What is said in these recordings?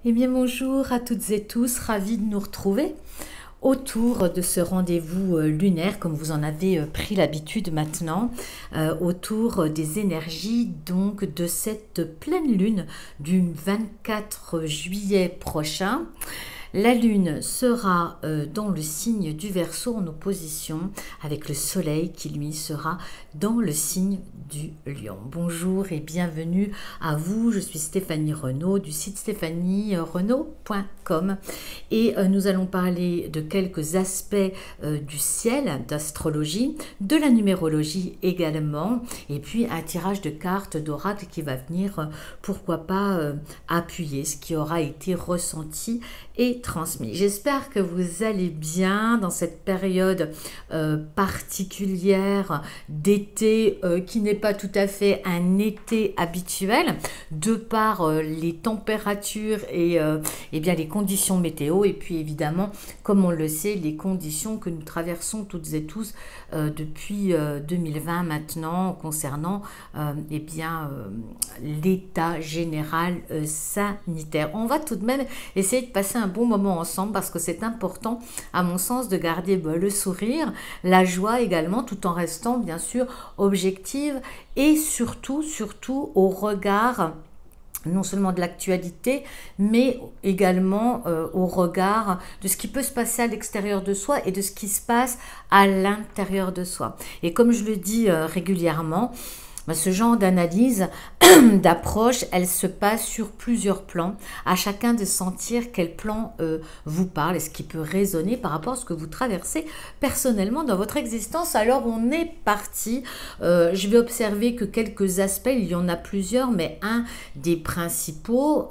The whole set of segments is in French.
Eh bien bonjour à toutes et tous, ravis de nous retrouver autour de ce rendez-vous lunaire, comme vous en avez pris l'habitude maintenant, autour des énergies donc de cette pleine lune du 24 juillet prochain. La lune sera dans le signe du Verseau en opposition avec le soleil qui lui sera dans le signe du Lion. Bonjour et bienvenue à vous, je suis Stéphanie Renaud du site stéphanierenaud.com et nous allons parler de quelques aspects du ciel, d'astrologie, de la numérologie également et puis un tirage de cartes d'oracle qui va venir, pourquoi pas, appuyer ce qui aura été ressenti et transmis. J'espère que vous allez bien dans cette période particulière d'été qui n'est pas tout à fait un été habituel de par les températures et bien les conditions météo et puis évidemment comme on le sait les conditions que nous traversons toutes et tous depuis 2020 maintenant concernant l'état général sanitaire. On va tout de même essayer de passer un bon moment ensemble parce que c'est important à mon sens de garder le sourire, la joie également tout en restant bien sûr objective et surtout au regard non seulement de l'actualité, mais également au regard de ce qui peut se passer à l'extérieur de soi et de ce qui se passe à l'intérieur de soi. Et comme je le dis régulièrement, ce genre d'analyse, d'approche, elle se passe sur plusieurs plans, à chacun de sentir quel plan vous parle et ce qui peut résonner par rapport à ce que vous traversez personnellement dans votre existence. Alors on est parti, je vais observer que quelques aspects, il y en a plusieurs, mais un des principaux,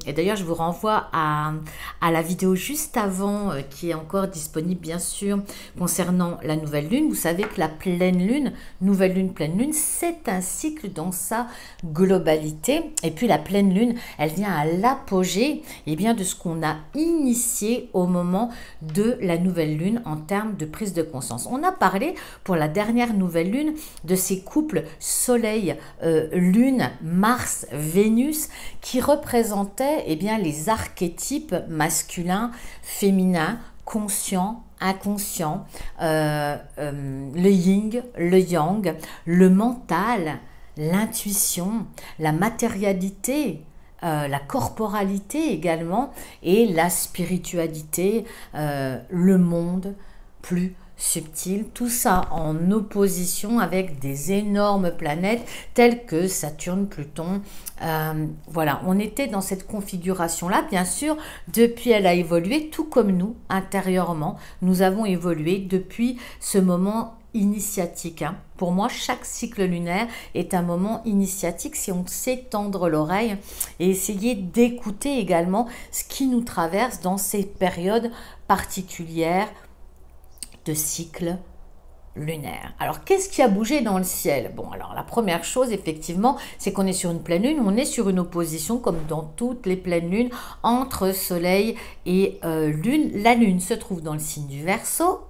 et d'ailleurs je vous renvoie à la vidéo juste avant, qui est encore disponible bien sûr, concernant la nouvelle lune. Vous savez que la pleine lune, nouvelle lune, pleine lune, c'est un cycle dans sa globalité et puis la pleine lune elle vient à l'apogée de ce qu'on a initié au moment de la nouvelle lune en termes de prise de conscience. On a parlé pour la dernière nouvelle lune de ces couples soleil lune Mars Vénus qui représentaient les archétypes masculins féminins conscient, inconscient, le yin, le yang, le mental, l'intuition, la matérialité, la corporalité également et la spiritualité, le monde plus subtil, tout ça en opposition avec des énormes planètes telles que Saturne, Pluton. Voilà, on était dans cette configuration-là, bien sûr, depuis elle a évolué, tout comme nous, intérieurement, nous avons évolué depuis ce moment initiatique. Pour moi, chaque cycle lunaire est un moment initiatique si on sait tendre l'oreille et essayer d'écouter également ce qui nous traverse dans ces périodes particulières de cycle lunaire. Alors, qu'est-ce qui a bougé dans le ciel? Bon, alors la première chose, effectivement, c'est qu'on est sur une pleine lune, on est sur une opposition, comme dans toutes les pleines lunes, entre soleil et lune. La lune se trouve dans le signe du Verseau,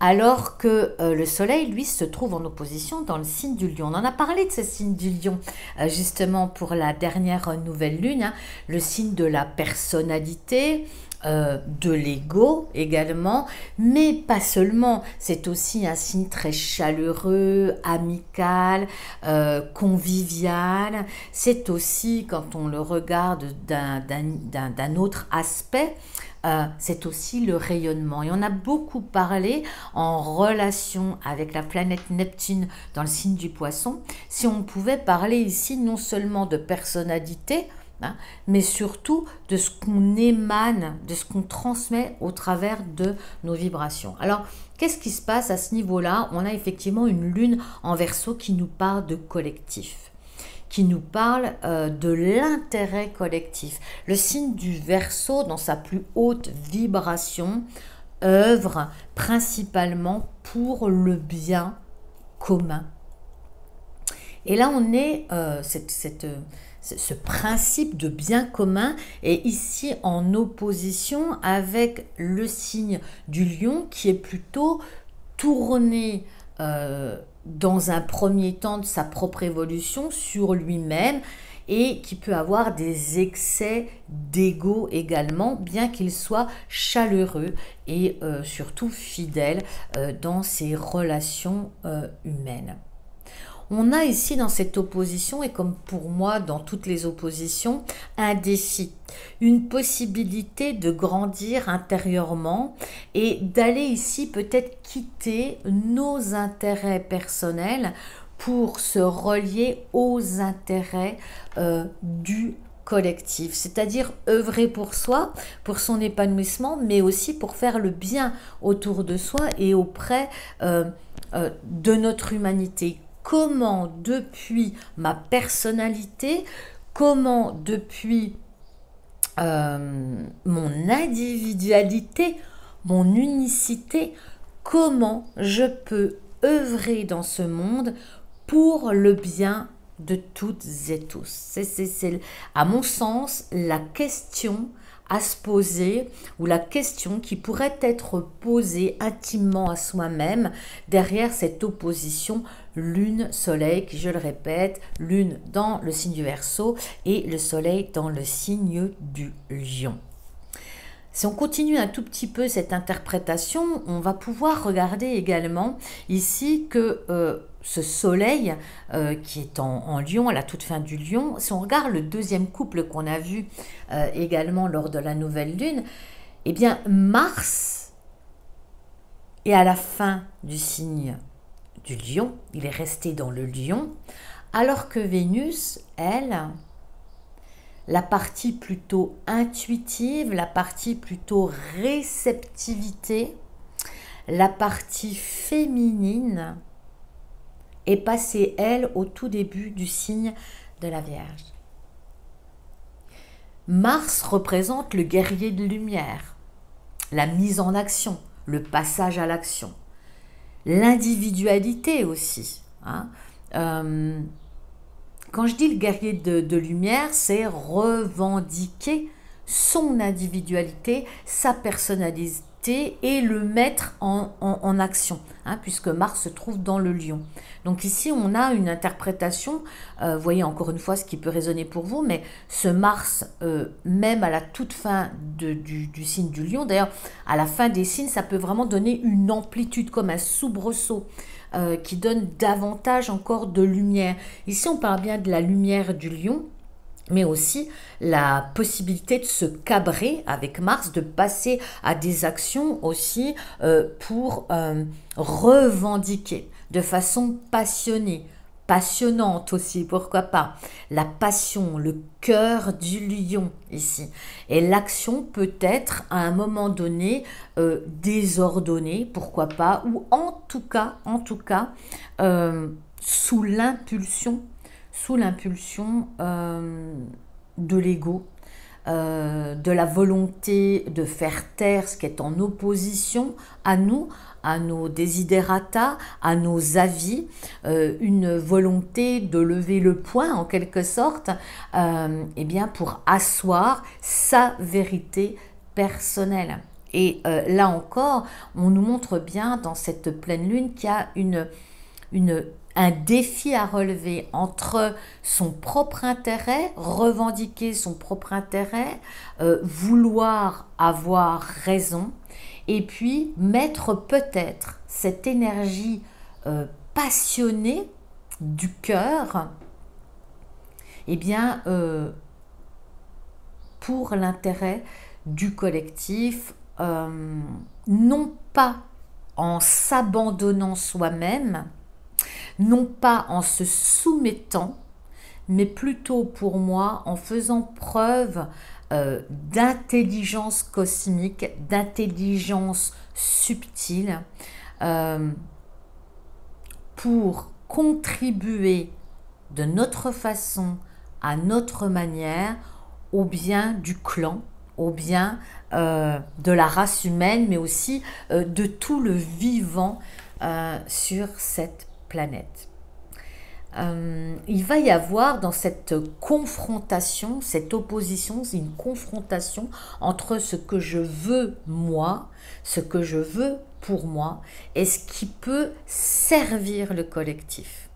alors que le soleil, lui, se trouve en opposition dans le signe du Lion. On en a parlé de ce signe du Lion, justement, pour la dernière nouvelle lune, le signe de la personnalité, de l'ego également, mais pas seulement, c'est aussi un signe très chaleureux, amical, convivial, c'est aussi, quand on le regarde d'un autre aspect, c'est aussi le rayonnement. Et on a beaucoup parlé en relation avec la planète Neptune dans le signe du Poisson, si on pouvait parler ici non seulement de personnalité, mais surtout de ce qu'on émane, de ce qu'on transmet au travers de nos vibrations. Alors, qu'est-ce qui se passe à ce niveau-là? On a effectivement une lune en Verseau qui nous parle de collectif, qui nous parle de l'intérêt collectif. Le signe du Verseau, dans sa plus haute vibration, œuvre principalement pour le bien commun. Et là, on est ce principe de bien commun est ici en opposition avec le signe du Lion qui est plutôt tourné dans un premier temps de sa propre évolution sur lui-même et qui peut avoir des excès d'ego également, bien qu'il soit chaleureux et surtout fidèle dans ses relations humaines. On a ici dans cette opposition, et comme pour moi dans toutes les oppositions, un défi, une possibilité de grandir intérieurement et d'aller ici peut-être quitter nos intérêts personnels pour se relier aux intérêts du collectif, c'est-à-dire œuvrer pour soi, pour son épanouissement, mais aussi pour faire le bien autour de soi et auprès de notre humanité. Comment depuis ma personnalité, comment depuis mon individualité, mon unicité, comment je peux œuvrer dans ce monde pour le bien de toutes et tous. C'est à mon sens la question à se poser, ou la question qui pourrait être posée intimement à soi-même derrière cette opposition Lune-Soleil, qui, je le répète, Lune dans le signe du Verseau et le Soleil dans le signe du Lion. Si on continue un tout petit peu cette interprétation, on va pouvoir regarder également ici que ce soleil qui est en Lion, à la toute fin du Lion, si on regarde le deuxième couple qu'on a vu également lors de la nouvelle lune, eh bien Mars est à la fin du signe du Lion, il est resté dans le Lion, alors que Vénus, elle, la partie plutôt intuitive, la partie plutôt réceptivité, la partie féminine est passée, elle, au tout début du signe de la Vierge. Mars représente le guerrier de lumière, la mise en action, le passage à l'action, l'individualité aussi. Quand je dis le guerrier de lumière, c'est revendiquer son individualité, sa personnalité et le mettre en action, puisque Mars se trouve dans le Lion. Donc ici, on a une interprétation, vous voyez encore une fois ce qui peut résonner pour vous, mais ce Mars, même à la toute fin du signe du Lion, d'ailleurs, à la fin des signes, ça peut vraiment donner une amplitude, comme un soubresaut, qui donne davantage encore de lumière. Ici, on parle bien de la lumière du Lion, mais aussi la possibilité de se cabrer avec Mars, de passer à des actions aussi pour revendiquer de façon passionnée, passionnante aussi, pourquoi pas. La passion, le cœur du lion ici. Et l'action peut être à un moment donné désordonnée, pourquoi pas, ou en tout cas, sous l'impulsion de l'ego, de la volonté de faire taire ce qui est en opposition à nous, à nos desiderata, à nos avis, une volonté de lever le poing en quelque sorte, bien pour asseoir sa vérité personnelle. Et là encore, on nous montre bien dans cette pleine lune qu'il y a un défi à relever entre son propre intérêt, revendiquer son propre intérêt, vouloir avoir raison, et puis mettre peut-être cette énergie passionnée du cœur, pour l'intérêt du collectif, non pas en s'abandonnant soi-même, non pas en se soumettant, mais plutôt pour moi en faisant preuve d'intelligence cosmique, d'intelligence subtile, pour contribuer de notre façon, à notre manière, au bien du clan, au bien de la race humaine, mais aussi de tout le vivant sur cette planète. Il va y avoir dans cette confrontation, cette opposition, c'est une confrontation entre ce que je veux moi, ce que je veux pour moi, et ce qui peut servir le collectif.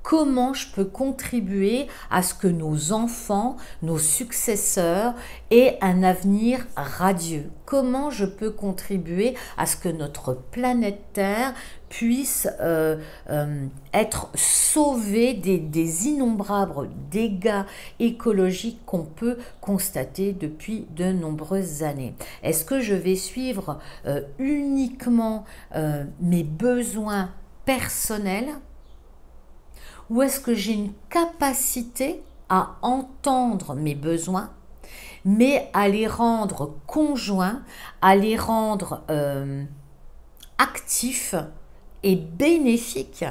comment je peux contribuer à ce que nos enfants, nos successeurs aient un avenir radieux? Comment je peux contribuer à ce que notre planète Terre puisse être sauvée des innombrables dégâts écologiques qu'on peut constater depuis de nombreuses années? Est-ce que je vais suivre uniquement mes besoins personnels, ou est-ce que j'ai une capacité à entendre mes besoins, mais à les rendre conjoints, à les rendre actifs et bénéfiques,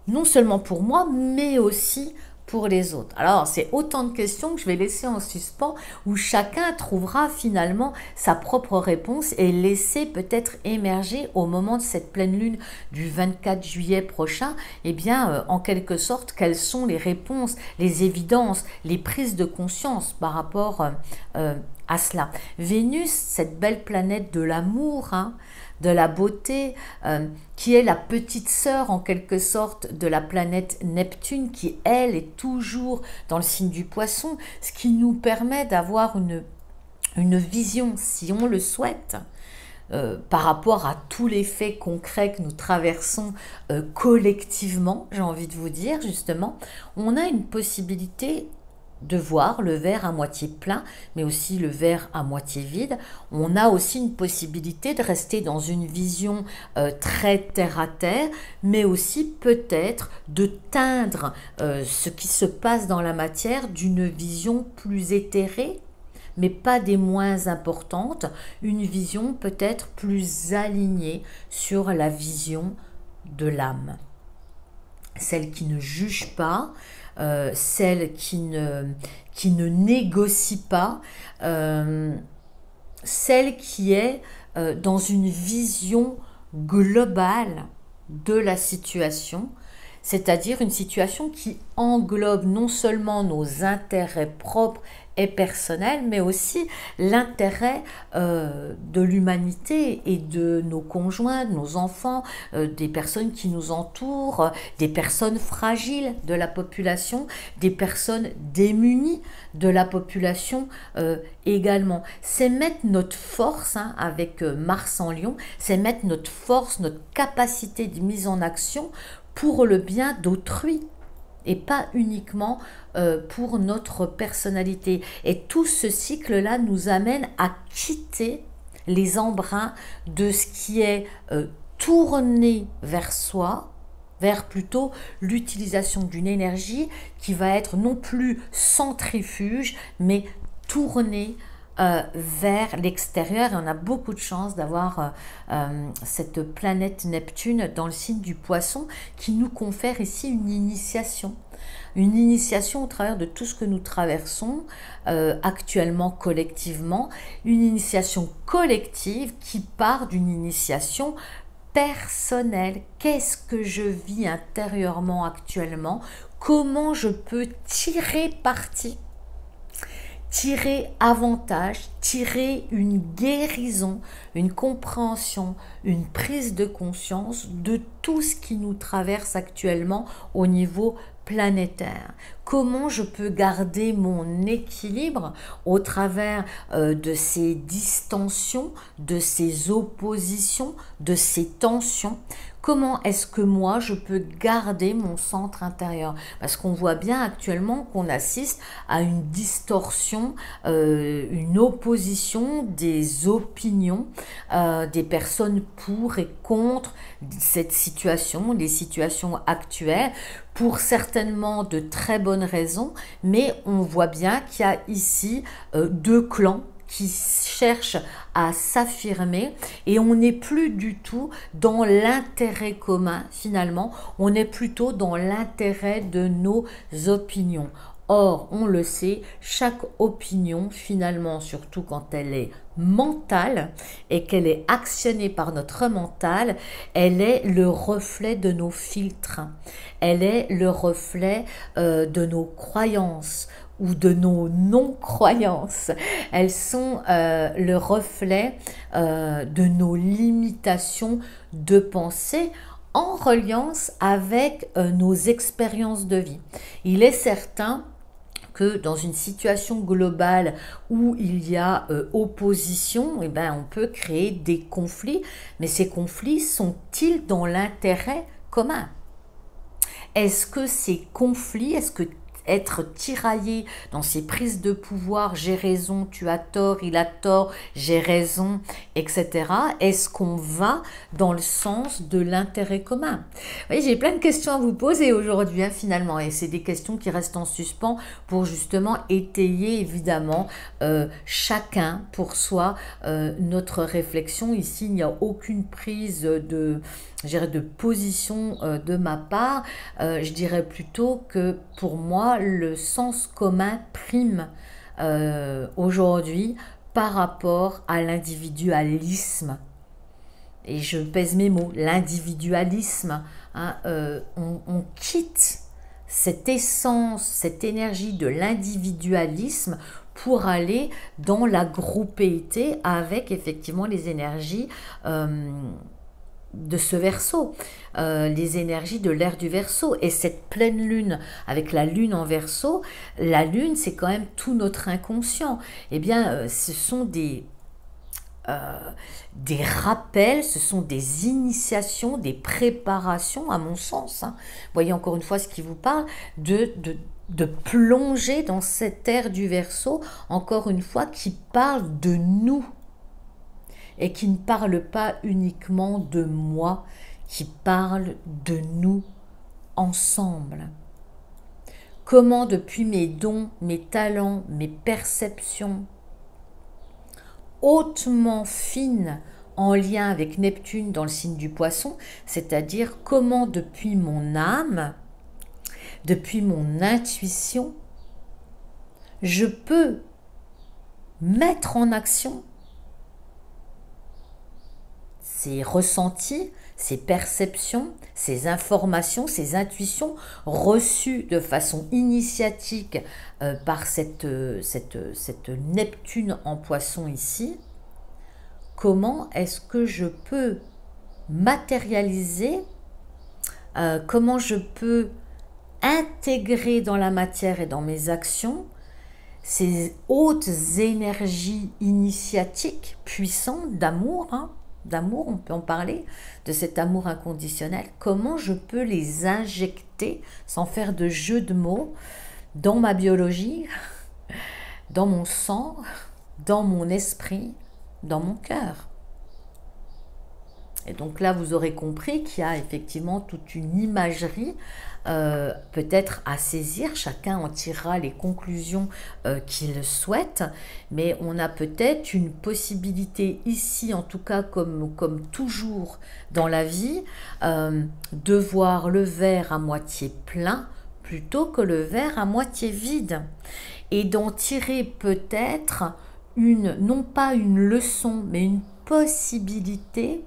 non seulement pour moi, mais aussi pour les autres? Alors, c'est autant de questions que je vais laisser en suspens, où chacun trouvera finalement sa propre réponse et laisser peut-être émerger au moment de cette pleine lune du 24 juillet prochain, eh bien, en quelque sorte, quelles sont les réponses, les évidences, les prises de conscience par rapport à cela. Vénus, cette belle planète de l'amour, de la beauté, qui est la petite sœur en quelque sorte de la planète Neptune, qui elle est toujours dans le signe du Poisson, ce qui nous permet d'avoir une vision, si on le souhaite, par rapport à tous les faits concrets que nous traversons collectivement, j'ai envie de vous dire justement, on a une possibilité de voir le verre à moitié plein, mais aussi le verre à moitié vide. On a aussi une possibilité de rester dans une vision très terre à terre, mais aussi peut-être de teindre ce qui se passe dans la matière d'une vision plus éthérée, mais pas des moins importantes, une vision peut-être plus alignée sur la vision de l'âme. Celle qui ne juge pas, celle qui ne négocie pas, celle qui est dans une vision globale de la situation, c'est-à-dire une situation qui englobe non seulement nos intérêts propres et personnels, mais aussi l'intérêt de l'humanité et de nos conjoints, de nos enfants, des personnes qui nous entourent, des personnes fragiles de la population, des personnes démunies de la population également. C'est mettre notre force, avec Mars en Lion, c'est mettre notre force, notre capacité de mise en action pour le bien d'autrui, et pas uniquement pour notre personnalité. Et tout ce cycle-là nous amène à quitter les embruns de ce qui est tourné vers soi, vers plutôt l'utilisation d'une énergie qui va être non plus centrifuge, mais tournée vers l'extérieur. Et on a beaucoup de chance d'avoir cette planète Neptune dans le signe du Poisson, qui nous confère ici une initiation au travers de tout ce que nous traversons actuellement collectivement, une initiation collective qui part d'une initiation personnelle. Qu'est-ce que je vis intérieurement actuellement? Comment je peux tirer parti, tirer avantage, tirer une guérison, une compréhension, une prise de conscience de tout ce qui nous traverse actuellement au niveau planétaire? Comment je peux garder mon équilibre au travers de ces distensions, de ces oppositions, de ces tensions? Comment est-ce que moi je peux garder mon centre intérieur? Parce qu'on voit bien actuellement qu'on assiste à une distorsion, une opposition des opinions des personnes pour et contre cette situation, les situations actuelles, pour certainement de très bonnes raisons, mais on voit bien qu'il y a ici deux clans qui cherchent à s'affirmer, et on n'est plus du tout dans l'intérêt commun finalement, on est plutôt dans l'intérêt de nos opinions. Or, on le sait, chaque opinion, finalement, surtout quand elle est mentale et qu'elle est actionnée par notre mental, elle est le reflet de nos filtres. Elle est le reflet de nos croyances ou de nos non-croyances. Elles sont le reflet de nos limitations de pensée, en reliance avec nos expériences de vie. Il est certain que dans une situation globale où il y a opposition, eh ben, on peut créer des conflits, mais ces conflits sont-ils dans l'intérêt commun? Est-ce que ces conflits, est-ce que être tiraillé dans ces prises de pouvoir, j'ai raison, tu as tort, il a tort, j'ai raison, etc. Est-ce qu'on va dans le sens de l'intérêt commun? Vous voyez, j'ai plein de questions à vous poser aujourd'hui, hein, finalement, et c'est des questions qui restent en suspens pour justement étayer évidemment chacun pour soi notre réflexion. Ici, il n'y a aucune prise de position de ma part. Je dirais plutôt que pour moi, le sens commun prime aujourd'hui par rapport à l'individualisme. Et je pèse mes mots, l'individualisme. Hein, on quitte cette essence, cette énergie de l'individualisme pour aller dans la groupéité avec effectivement les énergies de ce Verseau, les énergies de l'ère du Verseau. Et cette pleine lune, avec la lune en Verseau, la lune, c'est quand même tout notre inconscient. Eh bien, ce sont des rappels, ce sont des initiations, des préparations, à mon sens. Hein. Voyez encore une fois ce qui vous parle, de plonger dans cette ère du Verseau, encore une fois, qui parle de nous. Et qui ne parle pas uniquement de moi, qui parle de nous ensemble. Comment depuis mes dons, mes talents, mes perceptions hautement fines en lien avec Neptune dans le signe du Poisson, c'est-à-dire comment depuis mon âme, depuis mon intuition, je peux mettre en action ces ressentis, ces perceptions, ces informations, ces intuitions reçues de façon initiatique par cette Neptune en Poisson ici. Comment est-ce que je peux matérialiser, comment je peux intégrer dans la matière et dans mes actions ces hautes énergies initiatiques puissantes d'amour, hein, d'amour, on peut en parler, de cet amour inconditionnel, comment je peux les injecter, sans faire de jeu de mots, dans ma biologie, dans mon sang, dans mon esprit, dans mon cœur. Et donc là, vous aurez compris qu'il y a effectivement toute une imagerie peut-être à saisir. Chacun en tirera les conclusions qu'il souhaite. Mais on a peut-être une possibilité ici, en tout cas comme toujours dans la vie, de voir le verre à moitié plein plutôt que le verre à moitié vide. Et d'en tirer peut-être non pas une leçon, mais une possibilité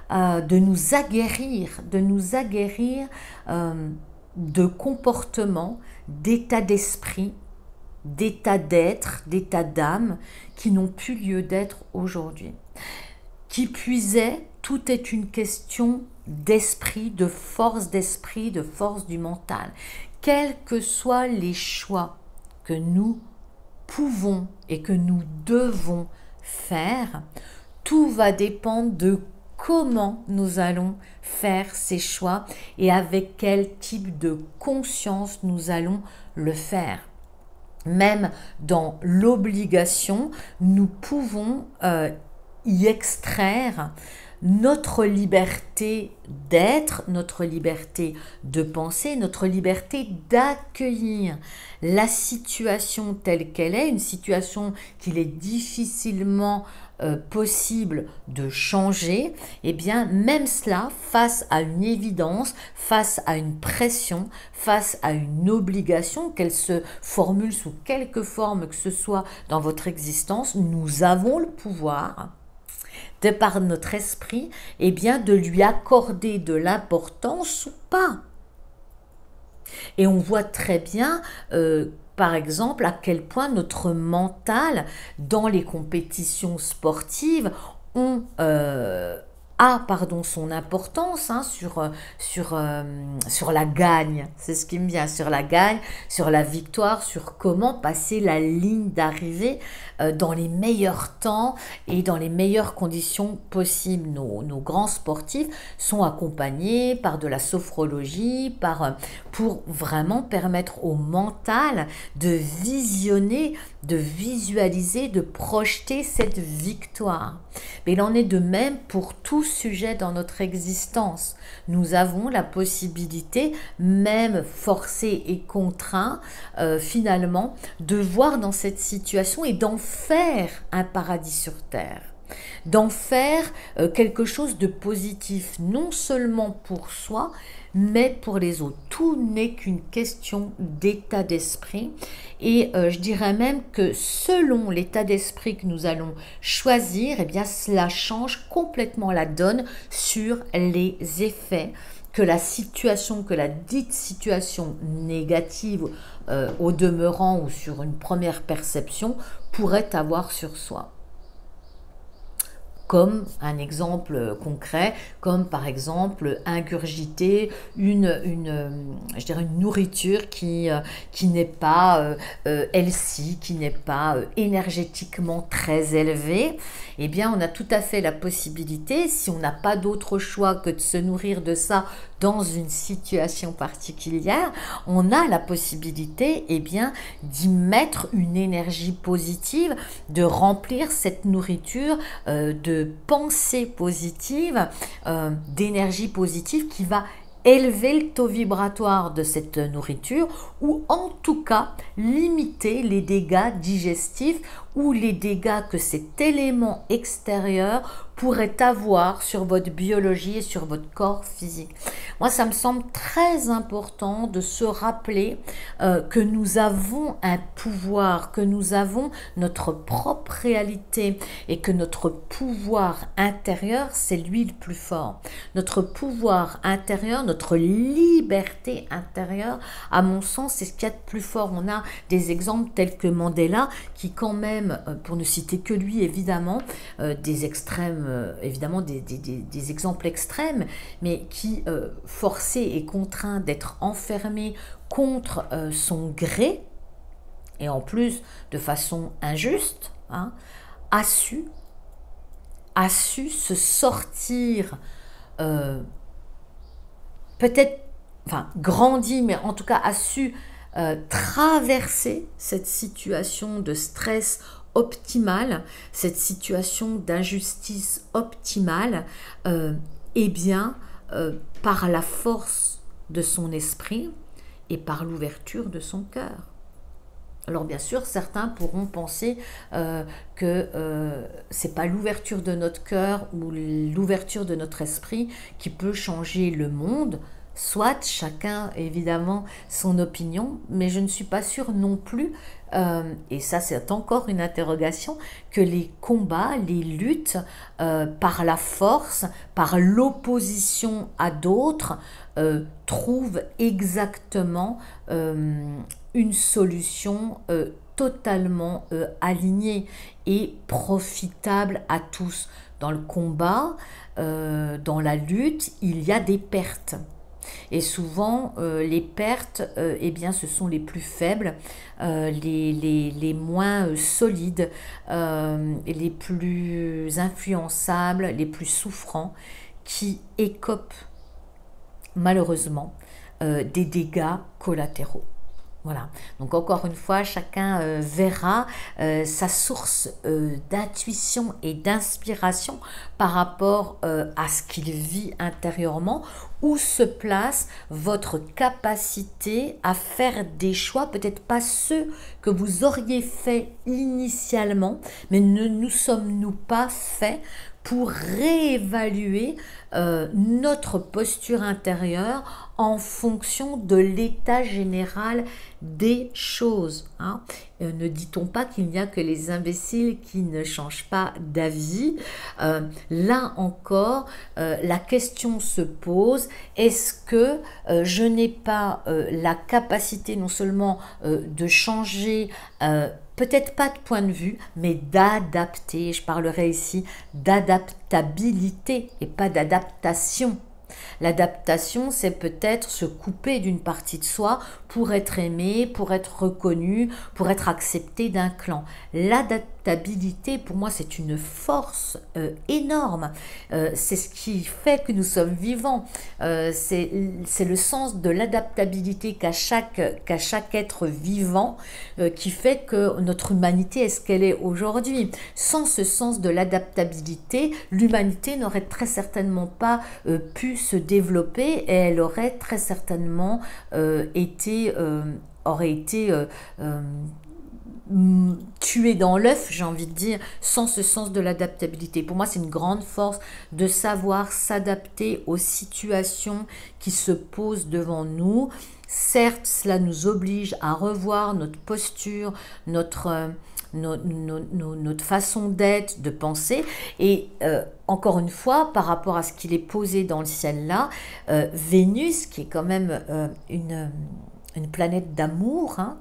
de nous aguerrir de comportements, d'état d'esprit, d'état d'être, d'état d'âme qui n'ont plus lieu d'être aujourd'hui. Qui puisait, tout est une question d'esprit, de force du mental. Quels que soient les choix que nous pouvons et que nous devons faire, tout va dépendre de comment nous allons faire ces choix et avec quel type de conscience nous allons le faire. Même dans l'obligation, nous pouvons y extraire notre liberté d'être, notre liberté de penser, notre liberté d'accueillir la situation telle qu'elle est, une situation qu'il est difficilement possible de changer. Et bien même cela, face à une évidence, face à une pression, face à une obligation, qu'elle se formule sous quelque forme que ce soit dans votre existence, nous avons le pouvoir, de par notre esprit, eh bien de lui accorder de l'importance ou pas. Et on voit très bien, par exemple, à quel point notre mental, dans les compétitions sportives, a pardon, son importance hein, sur la gagne, c'est ce qui me vient, sur la gagne, sur la victoire, sur comment passer la ligne d'arrivée dans les meilleurs temps et dans les meilleures conditions possibles. Nos grands sportifs sont accompagnés par de la sophrologie, pour vraiment permettre au mental de visionner, de visualiser, de projeter cette victoire. Mais il en est de même pour tout sujet dans notre existence. Nous avons la possibilité, même forcés et contraints, finalement, de voir dans cette situation et d'en faire un paradis sur terre. D'en faire quelque chose de positif, non seulement pour soi, mais pour les autres. Tout n'est qu'une question d'état d'esprit. Et je dirais même que selon l'état d'esprit que nous allons choisir, eh bien, cela change complètement la donne sur les effets que la dite situation négative au demeurant ou sur une première perception pourrait avoir sur soi. Comme un exemple concret, comme par exemple ingurgiter je dirais une nourriture qui n'est pas healthy, qui n'est pas énergétiquement très élevée. Eh bien, on a tout à fait la possibilité, si on n'a pas d'autre choix que de se nourrir de ça dans une situation particulière, on a la possibilité eh bien, d'y mettre une énergie positive, de remplir cette nourriture de pensée positive, d'énergie positive qui va élever le taux vibratoire de cette nourriture ou en tout cas limiter les dégâts digestifs ou les dégâts que cet élément extérieur pourrait avoir sur votre biologie et sur votre corps physique. Moi, ça me semble très important de se rappeler que nous avons un pouvoir, que nous avons notre propre réalité et que notre pouvoir intérieur, c'est lui le plus fort. Notre pouvoir intérieur, notre liberté intérieure, à mon sens, c'est ce qu'il y a de plus fort. On a des exemples tels que Mandela qui quand même, pour ne citer que lui évidemment, des extrêmes, évidemment des exemples extrêmes, mais qui, forcé et contraint d'être enfermé contre son gré, et en plus de façon injuste, hein, a su se sortir, peut-être, enfin grandi, mais en tout cas a su traverser cette situation de stress optimale, cette situation d'injustice optimale, eh bien, par la force de son esprit et par l'ouverture de son cœur. Alors bien sûr, certains pourront penser que c'est pas l'ouverture de notre cœur ou l'ouverture de notre esprit qui peut changer le monde. Soit chacun évidemment son opinion, mais je ne suis pas sûre non plus, et ça c'est encore une interrogation, que les combats, les luttes par la force, par l'opposition à d'autres, trouvent exactement une solution totalement alignée et profitable à tous. Dans le combat, dans la lutte, il y a des pertes. Et souvent, les pertes, eh bien, ce sont les plus faibles, les moins solides, les plus influençables, les plus souffrants, qui écopent malheureusement des dégâts collatéraux. Voilà, donc encore une fois, chacun verra sa source d'intuition et d'inspiration par rapport à ce qu'il vit intérieurement, où se place votre capacité à faire des choix, peut-être pas ceux que vous auriez fait initialement, mais ne nous sommes-nous pas faits pour réévaluer notre posture intérieure en fonction de l'état général des choses. Hein. Ne dit-on pas qu'il n'y a que les imbéciles qui ne changent pas d'avis? Là encore, la question se pose, est-ce que je n'ai pas la capacité non seulement de changer peut-être pas de point de vue, mais d'adapter. Je parlerai ici d'adaptabilité et pas d'adaptation. L'adaptation, c'est peut-être se couper d'une partie de soi pour être aimé, pour être reconnu, pour être accepté d'un clan. L'adaptabilité, pour moi, c'est une force énorme. C'est ce qui fait que nous sommes vivants. C'est le sens de l'adaptabilité qu'a chaque être vivant qui fait que notre humanité est ce qu'elle est aujourd'hui. Sans ce sens de l'adaptabilité, l'humanité n'aurait très certainement pas pu se développer et elle aurait très certainement aurait été tuée dans l'œuf, j'ai envie de dire, sans ce sens de l'adaptabilité. Pour moi, c'est une grande force de savoir s'adapter aux situations qui se posent devant nous. Certes, cela nous oblige à revoir notre posture, notre façon d'être, de penser. Et encore une fois, par rapport à ce qu'il est posé dans le ciel là, Vénus, qui est quand même une planète d'amour, hein,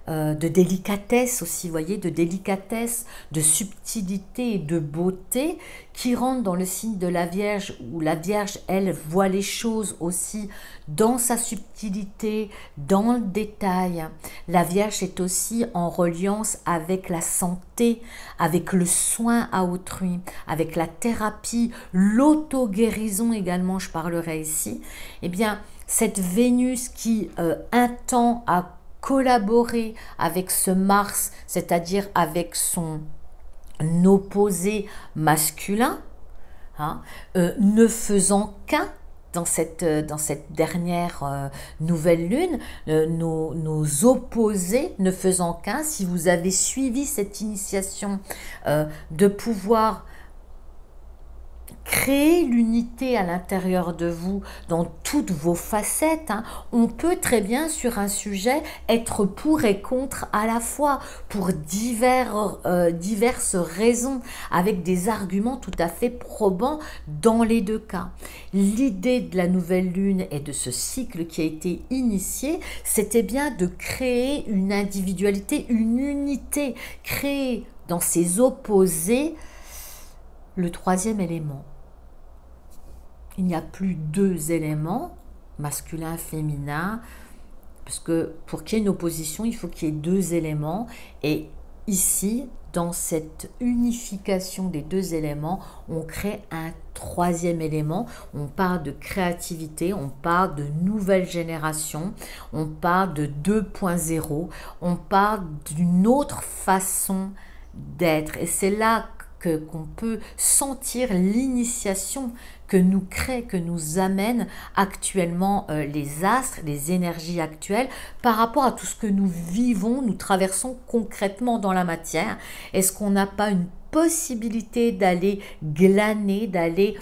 de délicatesse aussi, vous voyez, de délicatesse, de subtilité et de beauté, qui rentre dans le signe de la Vierge, où la Vierge, elle, voit les choses aussi dans sa subtilité, dans le détail. La Vierge est aussi en reliance avec la santé, avec le soin à autrui, avec la thérapie, l'auto-guérison également, je parlerai ici. Eh bien, cette Vénus qui, un temps, a collaborer avec ce Mars, c'est-à-dire avec son opposé masculin, hein, ne faisant qu'un dans cette dernière nouvelle lune, nos opposés ne faisant qu'un. Si vous avez suivi cette initiation de pouvoir créer l'unité à l'intérieur de vous dans toutes vos facettes, hein. On peut très bien sur un sujet être pour et contre à la fois, pour diverses raisons, avec des arguments tout à fait probants dans les deux cas. L'idée de la nouvelle lune et de ce cycle qui a été initié, c'était bien de créer une individualité, une unité, créer dans ses opposés le troisième élément. Il n'y a plus deux éléments, masculin, féminin, parce que pour qu'il y ait une opposition, il faut qu'il y ait deux éléments. Et ici, dans cette unification des deux éléments, on crée un troisième élément. On parle de créativité, on parle de nouvelle génération, on parle de 2.0, on parle d'une autre façon d'être. Et c'est là qu'on peut sentir l'initiation que nous crée, que nous amène actuellement les astres, les énergies actuelles par rapport à tout ce que nous vivons, nous traversons concrètement dans la matière. Est-ce qu'on n'a pas une possibilité d'aller glaner, d'aller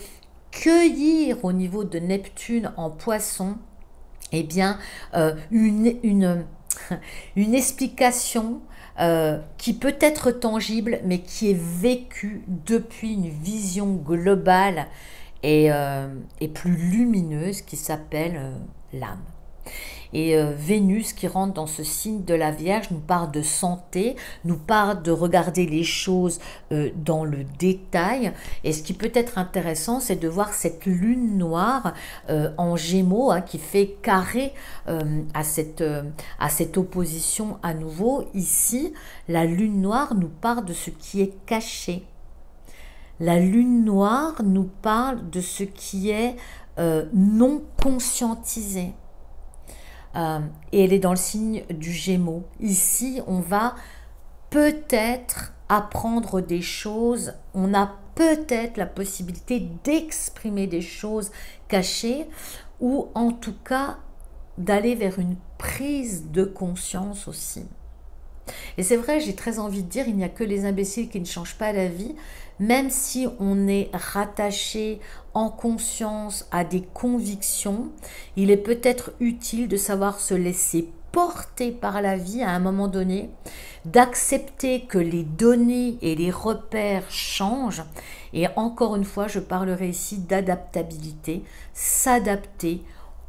cueillir au niveau de Neptune en Poisson, eh bien, une explication qui peut être tangible, mais qui est vécue depuis une vision globale et plus lumineuse qui s'appelle l'âme. Et Vénus qui rentre dans ce signe de la Vierge nous parle de santé, nous parle de regarder les choses dans le détail. Et ce qui peut être intéressant, c'est de voir cette lune noire en Gémeaux, hein, qui fait carré à cette opposition à nouveau. Ici, la lune noire nous parle de ce qui est caché. La lune noire nous parle de ce qui est non conscientisé. Et elle est dans le signe du Gémeaux. Ici, on va peut-être apprendre des choses, on a peut-être la possibilité d'exprimer des choses cachées, ou en tout cas d'aller vers une prise de conscience aussi. Et c'est vrai, j'ai très envie de dire, il n'y a que les imbéciles qui ne changent pas la vie, même si on est rattaché en conscience à des convictions, il est peut-être utile de savoir se laisser porter par la vie à un moment donné, d'accepter que les données et les repères changent. Et encore une fois, je parlerai ici d'adaptabilité, s'adapter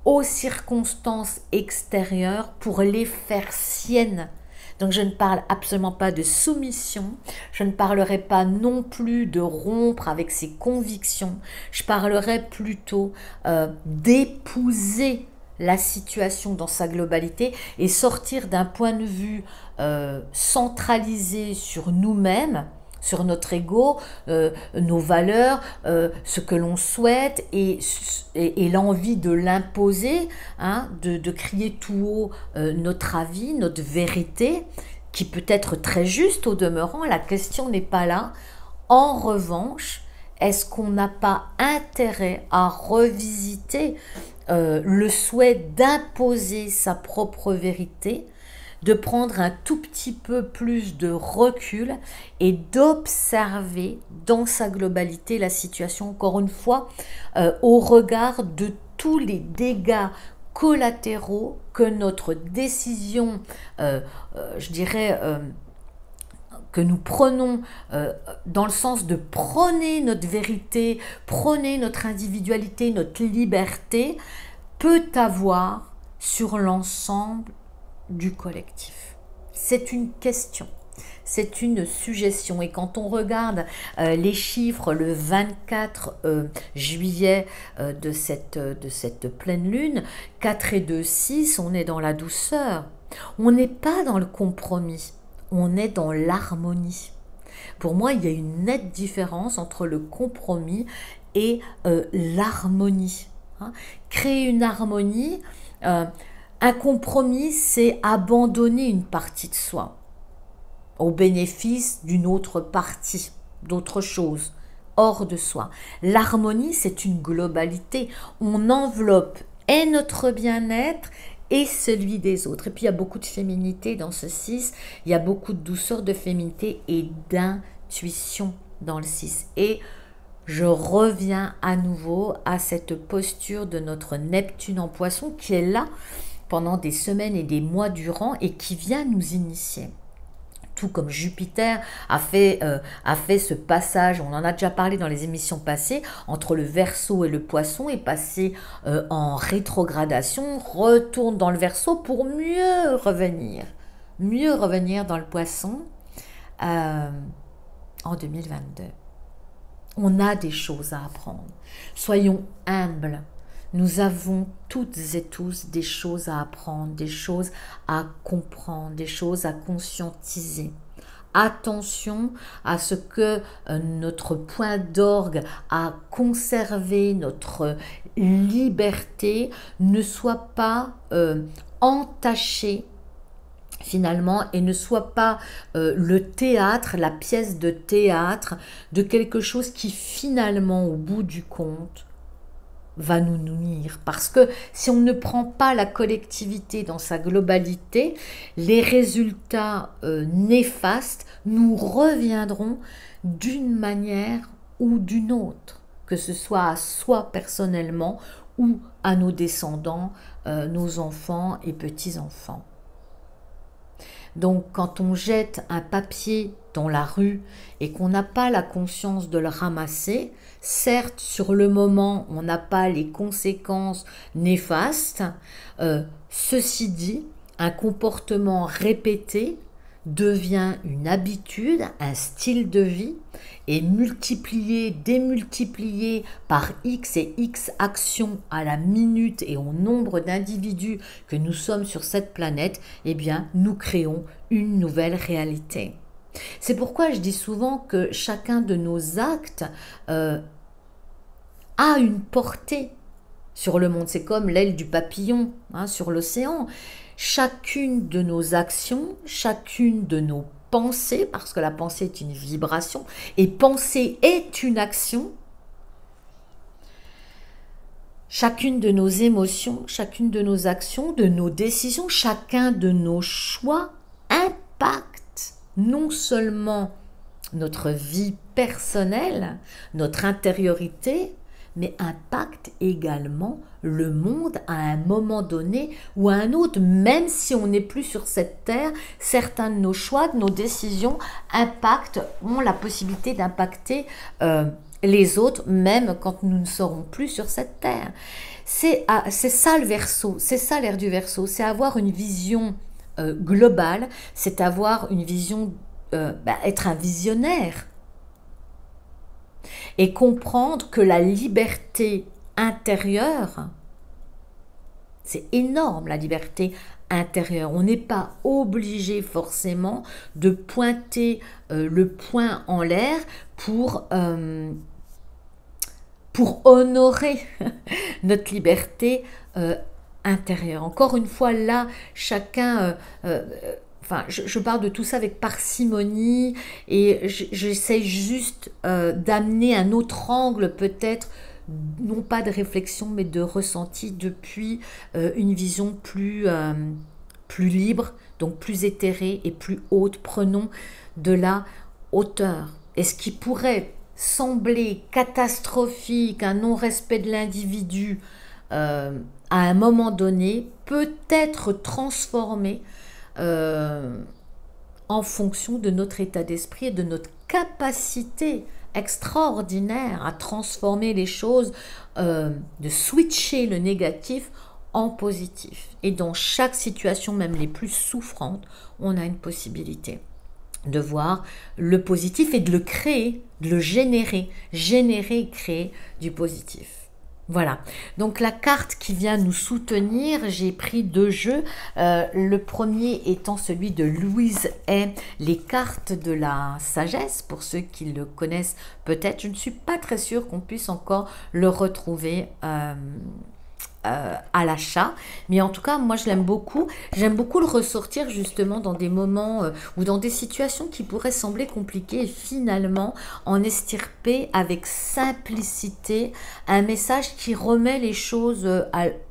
aux circonstances extérieures pour les faire siennes. Donc je ne parle absolument pas de soumission, je ne parlerai pas non plus de rompre avec ses convictions, je parlerai plutôt d'épouser la situation dans sa globalité et sortir d'un point de vue centralisé sur nous-mêmes, sur notre ego, nos valeurs, ce que l'on souhaite et l'envie de l'imposer, hein, de crier tout haut notre avis, notre vérité, qui peut être très juste au demeurant, la question n'est pas là. En revanche, est-ce qu'on n'a pas intérêt à revisiter le souhait d'imposer sa propre vérité, de prendre un tout petit peu plus de recul et d'observer dans sa globalité la situation, encore une fois, au regard de tous les dégâts collatéraux que notre décision, je dirais, que nous prenons dans le sens de prôner notre vérité, prôner notre individualité, notre liberté, peut avoir sur l'ensemble du collectif. C'est une question, c'est une suggestion. Et quand on regarde les chiffres le 24 juillet de cette pleine lune, 4 et 2, 6, on est dans la douceur. On n'est pas dans le compromis, on est dans l'harmonie. Pour moi, il y a une nette différence entre le compromis et l'harmonie. Hein. Créer une harmonie, un compromis, c'est abandonner une partie de soi au bénéfice d'une autre partie, d'autre chose, hors de soi. L'harmonie, c'est une globalité. On enveloppe et notre bien-être et celui des autres. Et puis, il y a beaucoup de féminité dans ce 6, il y a beaucoup de douceur, de féminité et d'intuition dans le 6. Et je reviens à nouveau à cette posture de notre Neptune en Poisson qui est là pendant des semaines et des mois durant et qui vient nous initier. Tout comme Jupiter a fait ce passage, on en a déjà parlé dans les émissions passées, entre le Verseau et le Poisson, est passé en rétrogradation, retourne dans le Verseau pour mieux revenir dans le Poisson en 2022. On a des choses à apprendre. Soyons humbles. Nous avons toutes et tous des choses à apprendre, des choses à comprendre, des choses à conscientiser. Attention à ce que notre point d'orgue à conserver notre liberté ne soit pas entaché finalement et ne soit pas le théâtre, la pièce de théâtre de quelque chose qui finalement au bout du compte va nous nuire, parce que si on ne prend pas la collectivité dans sa globalité, les résultats néfastes nous reviendront d'une manière ou d'une autre, que ce soit à soi personnellement ou à nos descendants, nos enfants et petits-enfants. Donc quand on jette un papier dans la rue et qu'on n'a pas la conscience de le ramasser, certes sur le moment on n'a pas les conséquences néfastes, ceci dit, un comportement répété devient une habitude, un style de vie et multiplié, démultiplié par X et X actions à la minute et au nombre d'individus que nous sommes sur cette planète, eh bien nous créons une nouvelle réalité. C'est pourquoi je dis souvent que chacun de nos actes a une portée sur le monde. C'est comme l'aile du papillon sur l'océan. Chacune de nos actions, chacune de nos pensées, parce que la pensée est une vibration, et penser est une action, chacune de nos émotions, chacune de nos actions, de nos décisions, chacun de nos choix impacte non seulement notre vie personnelle, notre intériorité, mais impacte également le monde à un moment donné ou à un autre, même si on n'est plus sur cette terre, certains de nos choix, de nos décisions ont la possibilité d'impacter les autres, même quand nous ne serons plus sur cette terre. C'est ça le Verseau, c'est ça l'ère du Verseau, c'est avoir une vision globale, c'est avoir une vision, être un visionnaire et comprendre que la liberté intérieure, c'est énorme la liberté intérieure. On n'est pas obligé forcément de pointer le poing en l'air pour honorer notre liberté intérieure. Encore une fois, là, chacun... enfin, je parle de tout ça avec parcimonie et j'essaie juste d'amener un autre angle peut-être, non pas de réflexion, mais de ressenti depuis une vision plus libre, donc plus éthérée et plus haute. Prenons de la hauteur. Et ce qui pourrait sembler catastrophique, un non-respect de l'individu à un moment donné, peut être transformé en fonction de notre état d'esprit et de notre capacité extraordinaire à transformer les choses, de switcher le négatif en positif. Et dans chaque situation, même les plus souffrantes, on a une possibilité de voir le positif et de le créer, de le générer et créer du positif. Voilà, donc la carte qui vient nous soutenir, j'ai pris 2 jeux, le premier étant celui de Louise Hay, les cartes de la sagesse, pour ceux qui le connaissent peut-être, je ne suis pas très sûre qu'on puisse encore le retrouver à l'achat, mais en tout cas moi je l'aime beaucoup. J'aime beaucoup le ressortir justement dans des moments ou dans des situations qui pourraient sembler compliquées et finalement en estirper avec simplicité un message qui remet les choses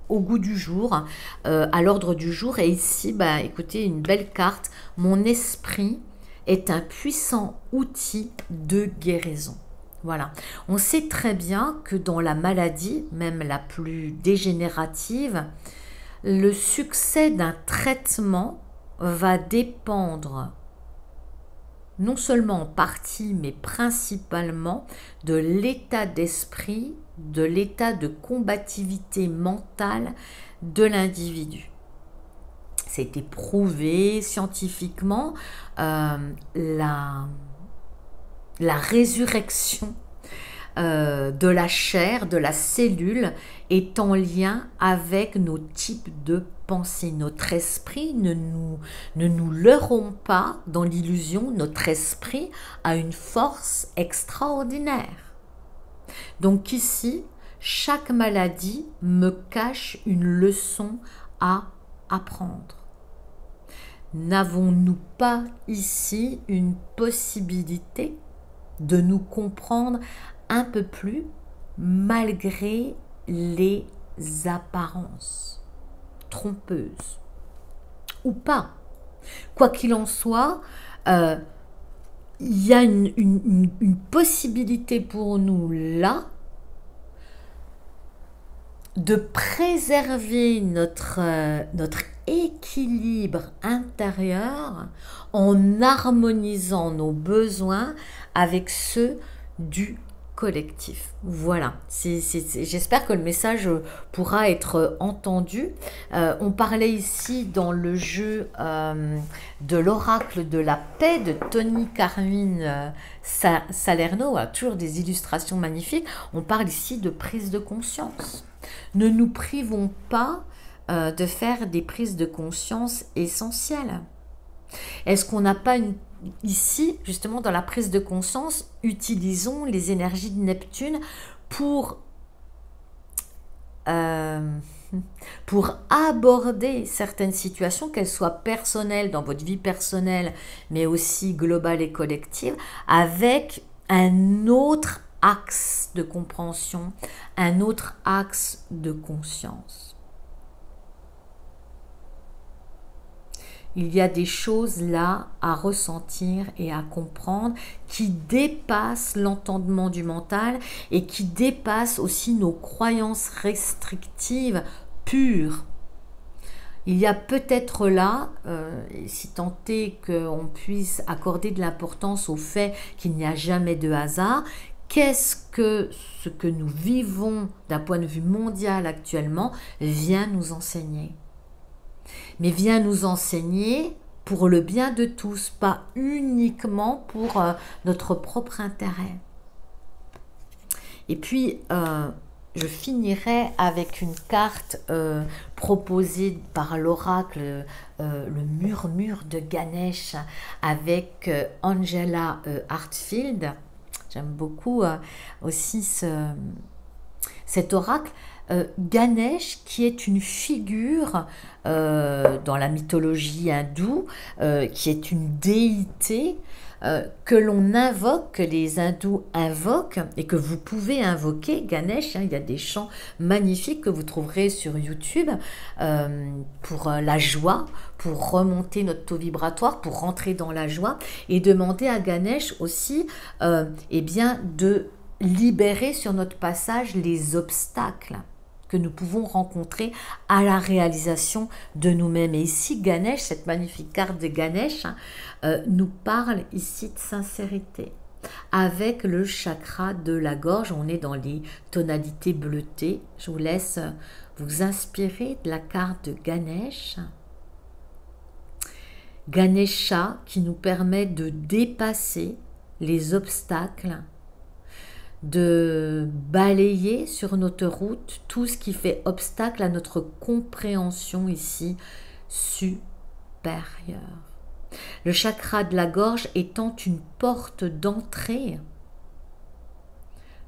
au goût du jour, à l'ordre du jour. Et ici, écoutez, une belle carte, mon esprit est un puissant outil de guérison. Voilà, on sait très bien que dans la maladie, même la plus dégénérative, le succès d'un traitement va dépendre non seulement en partie, mais principalement de l'état d'esprit, de l'état de combativité mentale de l'individu. C'est prouvé scientifiquement, la résurrection de la chair, de la cellule, est en lien avec nos types de pensée. Notre esprit, ne nous leurrons pas dans l'illusion, notre esprit a une force extraordinaire. Donc ici, chaque maladie me cache une leçon à apprendre. N'avons-nous pas ici une possibilité de nous comprendre un peu plus malgré les apparences trompeuses ou pas? Quoi qu'il en soit, il y a une possibilité pour nous là de préserver notre équilibre intérieur en harmonisant nos besoins avec ceux du collectif. Voilà, j'espère que le message pourra être entendu. On parlait ici dans le jeu de l'oracle de la paix de Tony Carmine Salerno, toujours des illustrations magnifiques. On parle ici de prise de conscience. Ne nous privons pas de faire des prises de conscience essentielles. Est-ce qu'on n'a pas ici, justement, dans la prise de conscience, utilisons les énergies de Neptune pour aborder certaines situations, qu'elles soient personnelles, dans votre vie personnelle, mais aussi globale et collective, avec un autre axe de compréhension, un autre axe de conscience. Il y a des choses là à ressentir et à comprendre qui dépassent l'entendement du mental et qui dépassent aussi nos croyances restrictives pures. Il y a peut-être là, si tant est qu'on puisse accorder de l'importance au fait qu'il n'y a jamais de hasard, qu'est-ce que ce que nous vivons d'un point de vue mondial actuellement vient nous enseigner ? mais vient nous enseigner pour le bien de tous, pas uniquement pour notre propre intérêt. Et puis, je finirai avec une carte proposée par l'oracle, le murmure de Ganesh, avec Angela Hartfield. J'aime beaucoup aussi cet oracle. Ganesh, qui est une figure dans la mythologie hindoue, qui est une déité que l'on invoque, que les hindous invoquent et que vous pouvez invoquer, Ganesh. Il y a des chants magnifiques que vous trouverez sur YouTube pour la joie, pour remonter notre taux vibratoire, pour rentrer dans la joie, et demander à Ganesh aussi eh bien, de libérer sur notre passage les obstacles que nous pouvons rencontrer à la réalisation de nous-mêmes. Et ici, Ganesh, cette magnifique carte de Ganesh, nous parle ici de sincérité. Avec le chakra de la gorge, on est dans les tonalités bleutées. Je vous laisse vous inspirer de la carte de Ganesh. Ganesha, qui nous permet de dépasser les obstacles, de balayer sur notre route tout ce qui fait obstacle à notre compréhension ici supérieure. Le chakra de la gorge étant une porte d'entrée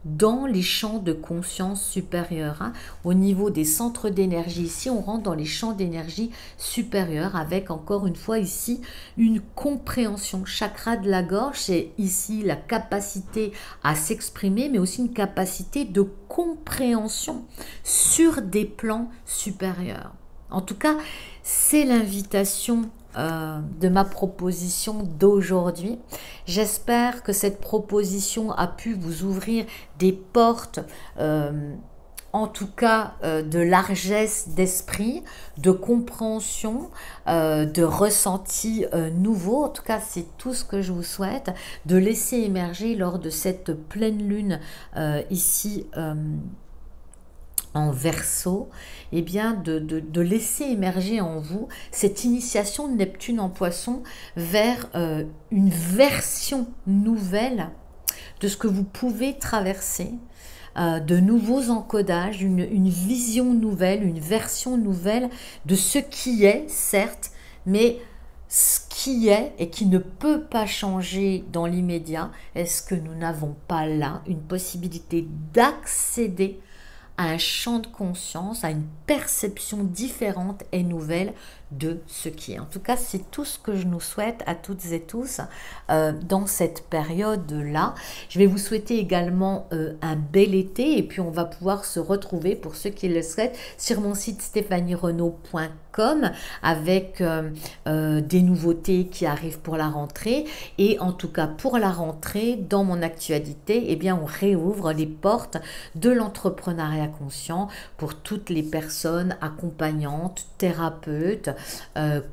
dans les champs de conscience supérieure. Au niveau des centres d'énergie, ici on rentre dans les champs d'énergie supérieure avec encore une fois ici une compréhension. Chakra de la gorge, c'est ici la capacité à s'exprimer, mais aussi une capacité de compréhension sur des plans supérieurs. En tout cas, c'est l'invitation de ma proposition d'aujourd'hui. J'espère que cette proposition a pu vous ouvrir des portes, en tout cas de largesse d'esprit, de compréhension, de ressenti nouveau. En tout cas, c'est tout ce que je vous souhaite, de laisser émerger lors de cette pleine lune ici en Verseau, eh bien de laisser émerger en vous cette initiation de Neptune en Poisson vers une version nouvelle de ce que vous pouvez traverser, de nouveaux encodages, une vision nouvelle, une version nouvelle de ce qui est, certes, mais ce qui est et qui ne peut pas changer dans l'immédiat. Est-ce que nous n'avons pas là une possibilité d'accéder à un champ de conscience, à une perception différente et nouvelle de ce qui est. En tout cas, c'est tout ce que je nous souhaite à toutes et tous dans cette période-là. Je vais vous souhaiter également un bel été et puis on va pouvoir se retrouver, pour ceux qui le souhaitent, sur mon site stéphanierenaud.com avec des nouveautés qui arrivent pour la rentrée. Et en tout cas, pour la rentrée, dans mon actualité, eh bien, on réouvre les portes de l'entrepreneuriat conscient pour toutes les personnes accompagnantes, thérapeutes,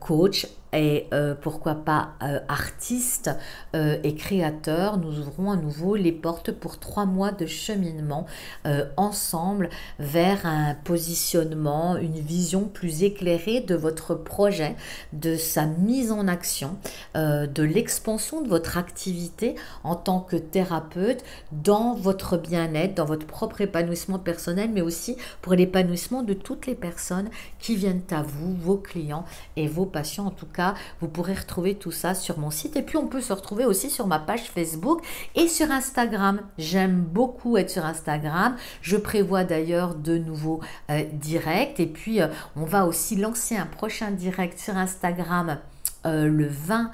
coach et pourquoi pas artistes et créateurs. Nous ouvrons à nouveau les portes pour 3 mois de cheminement ensemble vers un positionnement, une vision plus éclairée de votre projet, de sa mise en action, de l'expansion de votre activité en tant que thérapeute dans votre bien-être, dans votre propre épanouissement personnel, mais aussi pour l'épanouissement de toutes les personnes qui viennent à vous, vos clients et vos patients. En tout cas, vous pourrez retrouver tout ça sur mon site. Et puis, on peut se retrouver aussi sur ma page Facebook et sur Instagram. J'aime beaucoup être sur Instagram. Je prévois d'ailleurs de nouveaux directs. Et puis, on va aussi lancer un prochain direct sur Instagram le 20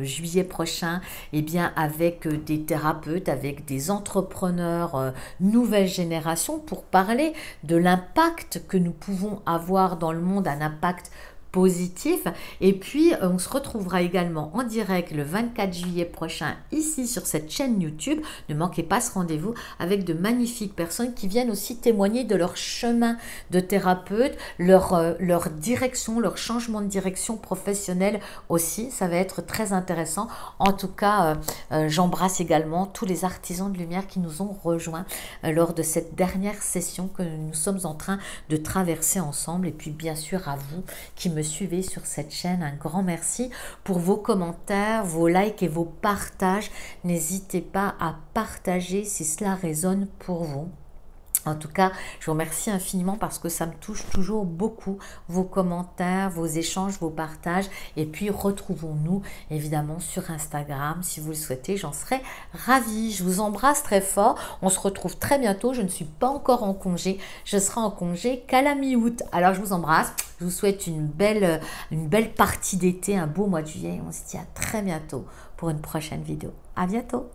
juillet prochain, eh bien avec des thérapeutes, avec des entrepreneurs nouvelle génération pour parler de l'impact que nous pouvons avoir dans le monde, un impact positif. Et puis, on se retrouvera également en direct le 24 juillet prochain ici sur cette chaîne YouTube. Ne manquez pas ce rendez-vous avec de magnifiques personnes qui viennent aussi témoigner de leur chemin de thérapeute, leur direction, leur changement de direction professionnelle aussi. Ça va être très intéressant. En tout cas, j'embrasse également tous les artisans de lumière qui nous ont rejoints lors de cette dernière session que nous sommes en train de traverser ensemble. Et puis bien sûr à vous qui me suivez sur cette chaîne, un grand merci pour vos commentaires, vos likes et vos partages. N'hésitez pas à partager si cela résonne pour vous. En tout cas, je vous remercie infiniment parce que ça me touche toujours beaucoup, vos commentaires, vos échanges, vos partages. Et puis, retrouvons-nous évidemment sur Instagram. Si vous le souhaitez, j'en serai ravie. Je vous embrasse très fort. On se retrouve très bientôt. Je ne suis pas encore en congé. Je serai en congé qu'à la mi-août. Alors, je vous embrasse. Je vous souhaite une belle partie d'été, un beau mois de juillet. On se dit à très bientôt pour une prochaine vidéo. À bientôt.